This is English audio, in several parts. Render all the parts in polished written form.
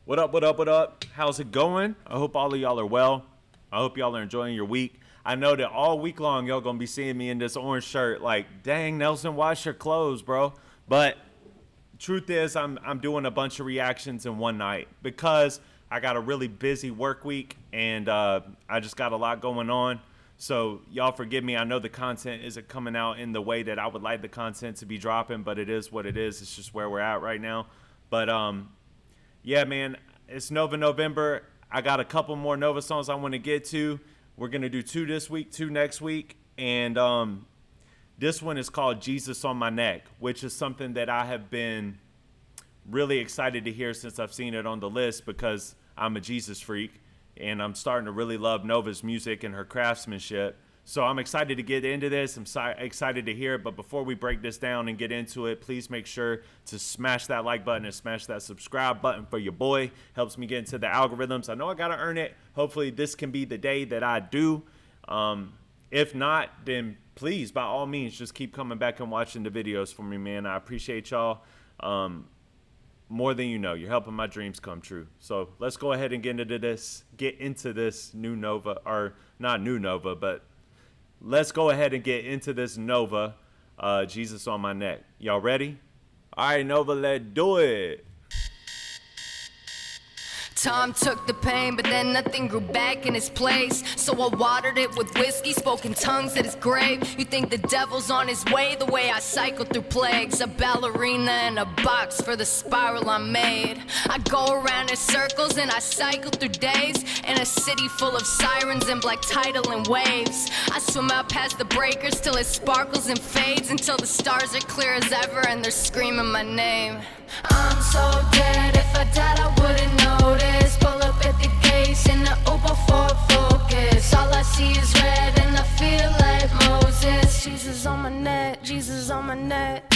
What up, what up, what up? How's it going? I hope all of y'all are well. I hope y'all are enjoying your week. I know that all week long y'all gonna be seeing me in this orange shirt like, dang, Nelson, wash your clothes, bro. But truth is, I'm doing a bunch of reactions in one night because I got a really busy work week and I just got a lot going on. So y'all forgive me. I know the content isn't coming out in the way that I would like the content to be dropping, but it is what it is. It's just where we're at right now. But yeah, man, it's Nova November. I got a couple more Nova songs I want to get to. We're going to do 2 this week, 2 next week. And this one is called Jesus on My Neck, which is something that I have been really excited to hear since I've seen it on the list because I'm a Jesus freak. And I'm starting to really love Nova's music and her craftsmanship. So I'm excited to get into this. I'm excited to hear it. But before we break this down and get into it, please make sure to smash that like button and smash that subscribe button for your boy. Helps me get into the algorithms. I know I got to earn it. Hopefully this can be the day that I do. If not, then please, by all means, just keep coming back and watching the videos for me, man. I appreciate y'all more than you know. You're helping my dreams come true. So let's go ahead and get into this new Nova, or not new Nova, but let's go ahead and get into this Nova, Jesus on My Neck. Y'all ready? All right, Nova, let's do it. Tom took the pain, but then nothing grew back in its place. So I watered it with whiskey, spoke in tongues at his grave. You think the devil's on his way, the way I cycle through plagues. A ballerina in a box for the spiral I made. I go around in circles and I cycle through days. In a city full of sirens and black tidal and waves. I swim out past the breakers till it sparkles and fades. Until the stars are clear as ever and they're screaming my name. I'm so dead, if I died I wouldn't notice. Pull up at the gates in the Uber Ford Focus. All I see is red and I feel like Moses. Jesus on my neck, Jesus on my neck.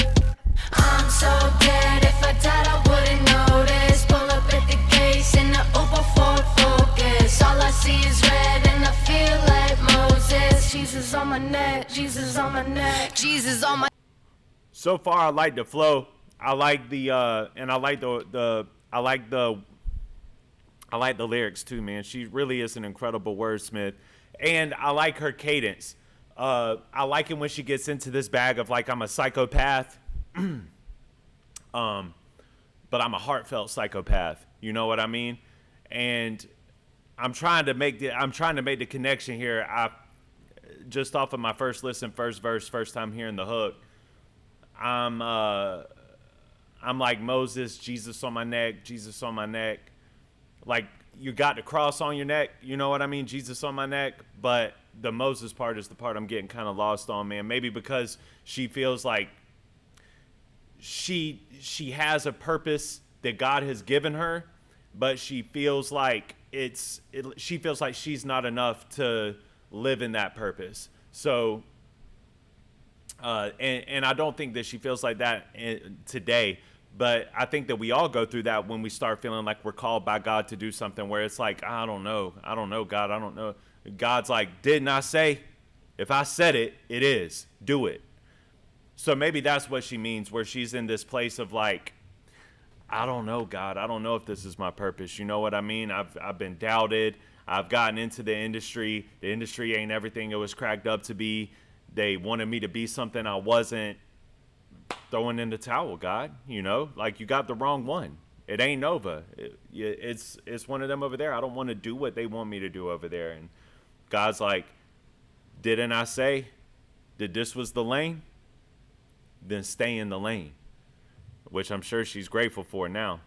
I'm so dead, if I died I wouldn't notice. Pull up at the gates in the Uber Ford Focus. All I see is red and I feel like Moses. Jesus on my neck, Jesus on my neck, Jesus on my. So far, I like the flow. I like the and I like I like the lyrics too, man. She really is an incredible wordsmith, and I like her cadence. I like it when she gets into this bag of like, I'm a psychopath, but I'm a heartfelt psychopath. You know what I mean? And I'm trying to make the connection here. I just off of my first listen, first verse, first time hearing the hook. I'm like Moses, Jesus on my neck, Jesus on my neck. Like, you got the cross on your neck, you know what I mean? Jesus on my neck. But the Moses part is the part I'm getting kind of lost on, man. Maybe because she feels like she has a purpose that God has given her, but she feels like she feels like she's not enough to live in that purpose. So and I don't think that she feels like that today, but I think that we all go through that when we start feeling like we're called by God to do something where it's like, I don't know, God, I don't know. God's like, didn't I say? If I said it, it is. Do it. So maybe that's what she means, where she's in this place of like, I don't know, God, I don't know if this is my purpose. You know what I mean? I've been doubted. I've gotten into the industry. The industry ain't everything it was cracked up to be. They wanted me to be something I wasn't. Throwing in the towel, God, you know, like, you got the wrong one. It ain't Nova. It's one of them over there. I don't want to do what they want me to do over there. And God's like, didn't I say that this was the lane? Then stay in the lane, which I'm sure she's grateful for now.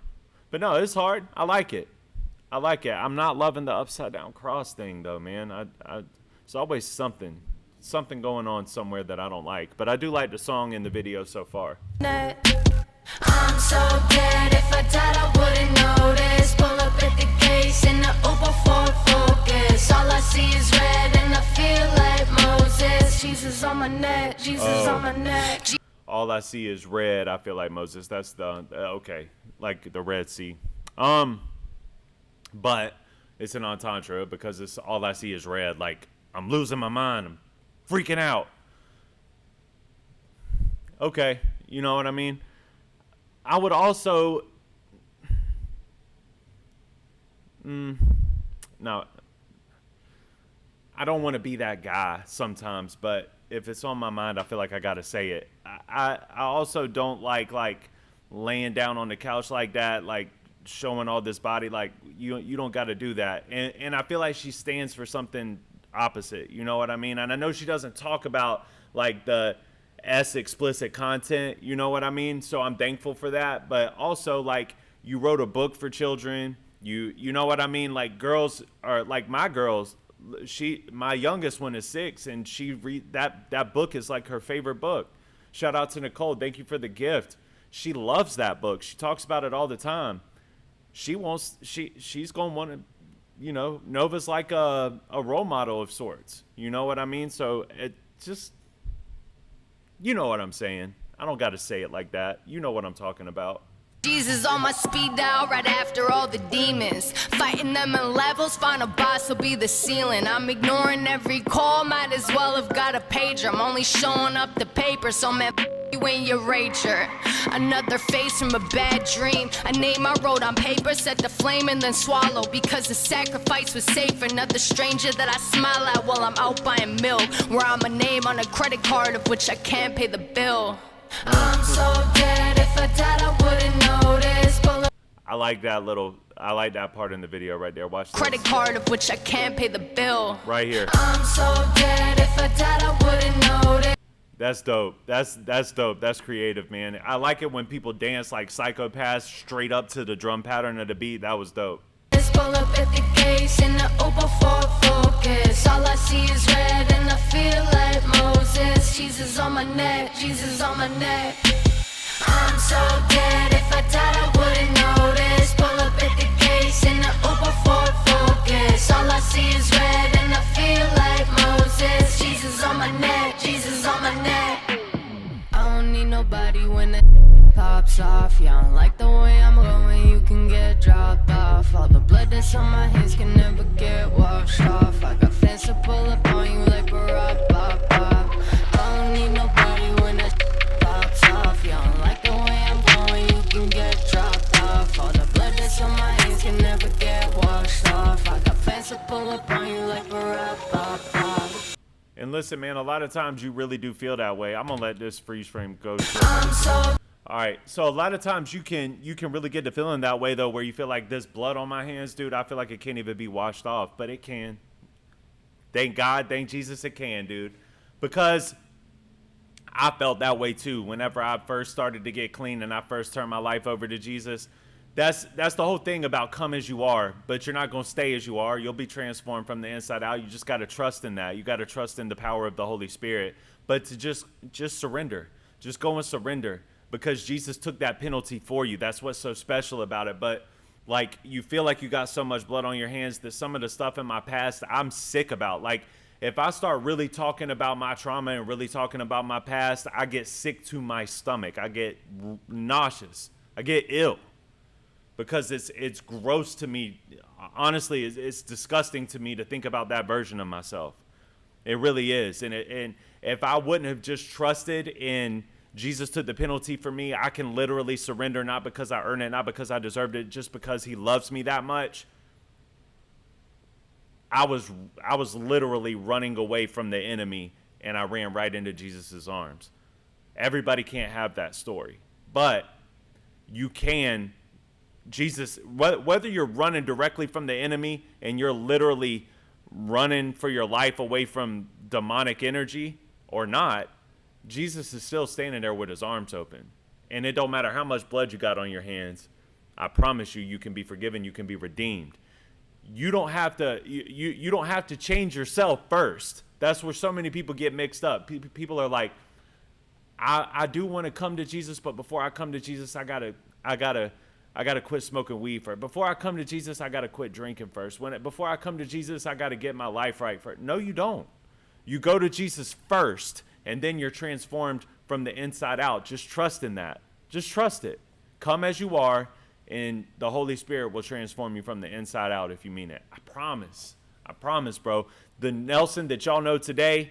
But no, it's hard. I like it. I'm not loving the upside down cross thing though, man. It's always something going on somewhere that I don't like. But I do like the song and the video so far. I'm so dead, if I died I wouldn't notice. Pull up at the gates in the Uber Ford Focus. All I see is red and I feel like Moses. Jesus on my neck, Jesus on my neck. All I see is red, I feel like Moses. That's the okay, like the Red Sea. But it's an entendre because it's all I see is red. Like, I'm losing my mind. I'm freaking out. Okay, you know what I mean? I would also, No, I don't want to be that guy sometimes, but if it's on my mind, I feel like I gotta say it. I also don't like laying down on the couch like that, like showing all this body. Like you don't got to do that. And I feel like she stands for something opposite. You know what I mean? And I know she doesn't talk about like the explicit content. You know what I mean? So I'm thankful for that. But also like you wrote a book for children. You know what I mean? Like girls are like my girls. My youngest one is 6 and she read that book is like her favorite book. Shout out to Nicole. Thank you for the gift. She loves that book. She talks about it all the time. She's going to want to, you know, Nova's like a role model of sorts. You know what I mean? So it just, you know what I'm saying. I don't got to say it like that. You know what I'm talking about. Jesus on my speed dial right after all the demons. Fighting them in levels, final boss will be the ceiling. I'm ignoring every call, might as well have got a pager. I'm only showing up the paper, so man, you ain't your rager. Another face from a bad dream. A name I wrote on paper, set the flame and then swallow. Because the sacrifice was safe, another stranger that I smile at while I'm out buying milk. Where I'm a name on a credit card of which I can't pay the bill. I'm so dead, if I died I wouldn't notice. I like that part in the video right there. Watch this. Credit card of which I can't pay the bill. Right here. I'm so dead, if I died I wouldn't notice. That's dope. That's dope. That's creative, man. I like it when people dance like psychopaths straight up to the drum pattern of the beat. That was dope. Pull up at the gates in the Uber for focus. All I see is red and I feel like Moses. Jesus on my neck, Jesus on my neck. I'm so dead, if I died I wouldn't notice. Pull up at the gates in the Uber for focus. All I see is red and I feel like Moses. Jesus on my neck, Jesus on my neck. I don't need nobody when the pops off. Yeah, I don't like the way I'm going, you can get dropped off. All the blood that's on my hands can never get washed off. I got fans to pull up on you like Barack, pop, pop. I don't need nobody when that pops off. Yeah, I don't like the way I'm going, you can get dropped off. All the blood that's on my hands can never get washed off. I got fans to pull up on you like Barack, pop, pop. And listen, man, a lot of times you really do feel that way. I'm gonna let this freeze frame go. All right, so a lot of times you can really get the feeling that way though, where you feel like this blood on my hands, dude. I feel like it can't even be washed off, but it can. Thank God, thank Jesus, it can, dude. Because I felt that way too. Whenever I first started to get clean and I first turned my life over to Jesus, that's the whole thing about come as you are, but you're not gonna stay as you are. You'll be transformed from the inside out. You just gotta trust in that. You gotta trust in the power of the Holy Spirit. But to just surrender, just go and surrender. Because Jesus took that penalty for you. That's what's so special about it. But like you feel like you got so much blood on your hands that some of the stuff in my past I'm sick about. Like if I start really talking about my trauma and really talking about my past, I get sick to my stomach. I get nauseous. I get ill because it's gross to me. Honestly, it's disgusting to me to think about that version of myself. It really is. And if I wouldn't have just trusted in Jesus took the penalty for me, I can literally surrender, not because I earned it, not because I deserved it, just because he loves me that much. I was literally running away from the enemy, and I ran right into Jesus's arms. Everybody can't have that story, but you can. Jesus, whether you're running directly from the enemy and you're literally running for your life away from demonic energy or not, Jesus is still standing there with his arms open. And it don't matter how much blood you got on your hands. I promise you, you can be forgiven. You can be redeemed. You don't have to, you don't have to change yourself first. That's where so many people get mixed up. People are like, I do want to come to Jesus, but before I come to Jesus, I gotta quit smoking weed first. Before I come to Jesus, I gotta quit drinking first. Before I come to Jesus, I gotta get my life right first. No, you don't. You go to Jesus first, and then you're transformed from the inside out. Just trust in that. Just trust it. Come as you are, and the Holy Spirit will transform you from the inside out if you mean it. I promise. I promise, bro. The Nelson that y'all know today,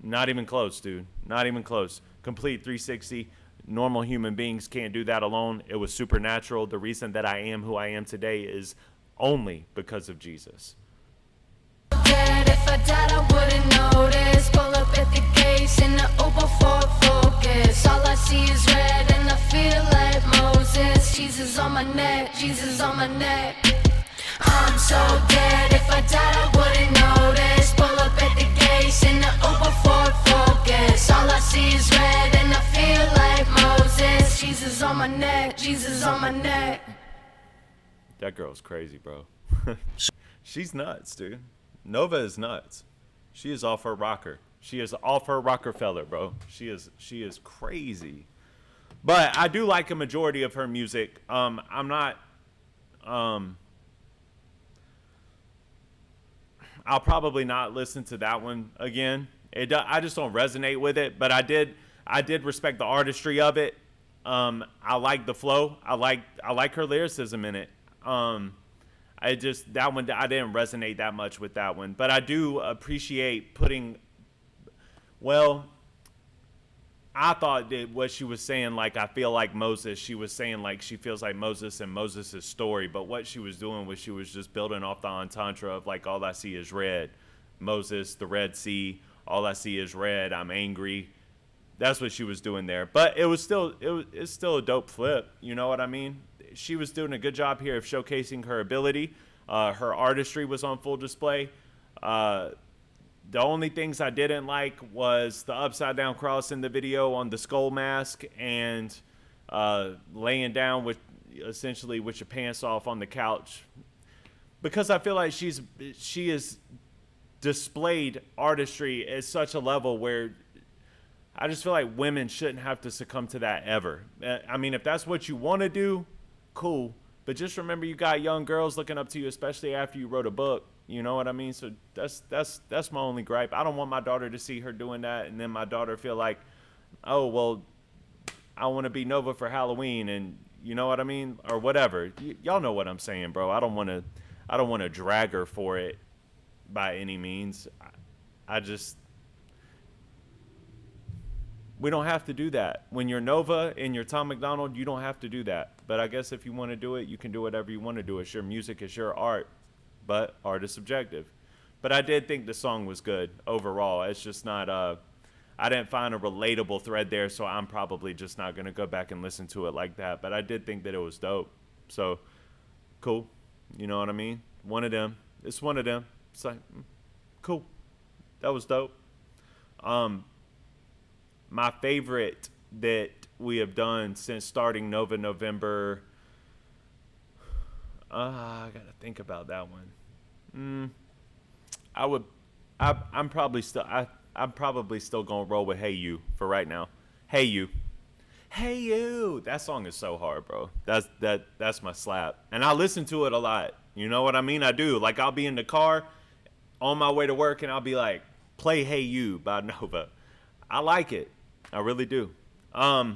not even close, dude. Not even close. Complete 360. Normal human beings can't do that alone. It was supernatural. The reason that I am who I am today is only because of Jesus. Dead, if I died, I wouldn't notice. Pull up at the gates in the Uber Ford Focus. All I see is red and I feel like Moses. Jesus on my neck, Jesus on my neck. I'm so dead, if I died, I wouldn't notice. Pull up at the gates in the Uber Ford Focus. All I see is red and I feel like Moses. Jesus on my neck, Jesus on my neck. That girl's crazy, bro. She's nuts, dude. Nova is nuts. She is off her rocker. She is off her Rockafeller, bro. She is crazy. But I do like a majority of her music. I'm not. I'll probably not listen to that one again. I just don't resonate with it. But I did respect the artistry of it. I like the flow. I like her lyricism in it. I didn't resonate that much with that one, but I do appreciate I thought that what she was saying, like, I feel like Moses, she was saying like she feels like Moses and Moses' story, but what she was doing was she was just building off the entendre of like, all I see is red. Moses, the Red Sea, all I see is red, I'm angry. That's what she was doing there. But it's still a dope flip, you know what I mean? She was doing a good job here of showcasing her ability. Her artistry was on full display. The only things I didn't like was the upside down cross in the video on the skull mask and laying down with your pants off on the couch. Because I feel like she has displayed artistry at such a level where I just feel like women shouldn't have to succumb to that ever. I mean, if that's what you want to do, cool, but just remember you got young girls looking up to you, especially after you wrote a book. You know what I mean? So that's my only gripe. I don't want my daughter to see her doing that and then my daughter feel like, oh well, I want to be Nova for Halloween, and you know what I mean, or whatever. Y'all know what I'm saying, bro. I don't want to drag her for it by any means. We don't have to do that. When you're Nova and you're Tom McDonald, you don't have to do that. But I guess if you want to do it, you can do whatever you want to do. It's your music, it's your art. But art is subjective. But I did think the song was good overall. It's just not, I didn't find a relatable thread there, so I'm probably just not going to go back and listen to it like that. But I did think that it was dope. So, cool. You know what I mean? One of them. It's one of them. It's like, cool. That was dope. My favorite that we have done since starting Nova November, I gotta think about that one. I'm probably still gonna roll with Hey You for right now. Hey You, Hey You. That song is so hard, bro. That's my slap, and I listen to it a lot. You know what I mean? I do. Like, I'll be in the car on my way to work, and I'll be like, play Hey You by Nova. I like it. I really do. But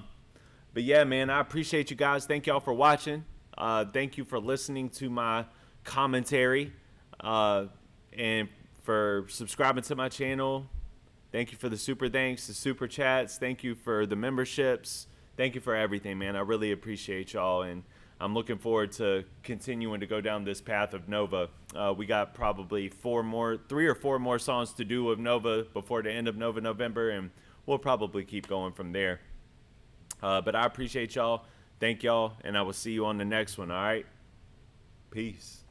yeah, man, I appreciate you guys. Thank y'all for watching. Thank you for listening to my commentary, and for subscribing to my channel. Thank you for the super thanks, the super chats. Thank you for the memberships. Thank you for everything, man. I really appreciate y'all, and I'm looking forward to continuing to go down this path of Nova. We got probably 3 or 4 more songs to do of Nova before the end of Nova November, and we'll probably keep going from there. But I appreciate y'all. Thank y'all, and I will see you on the next one, all right? Peace.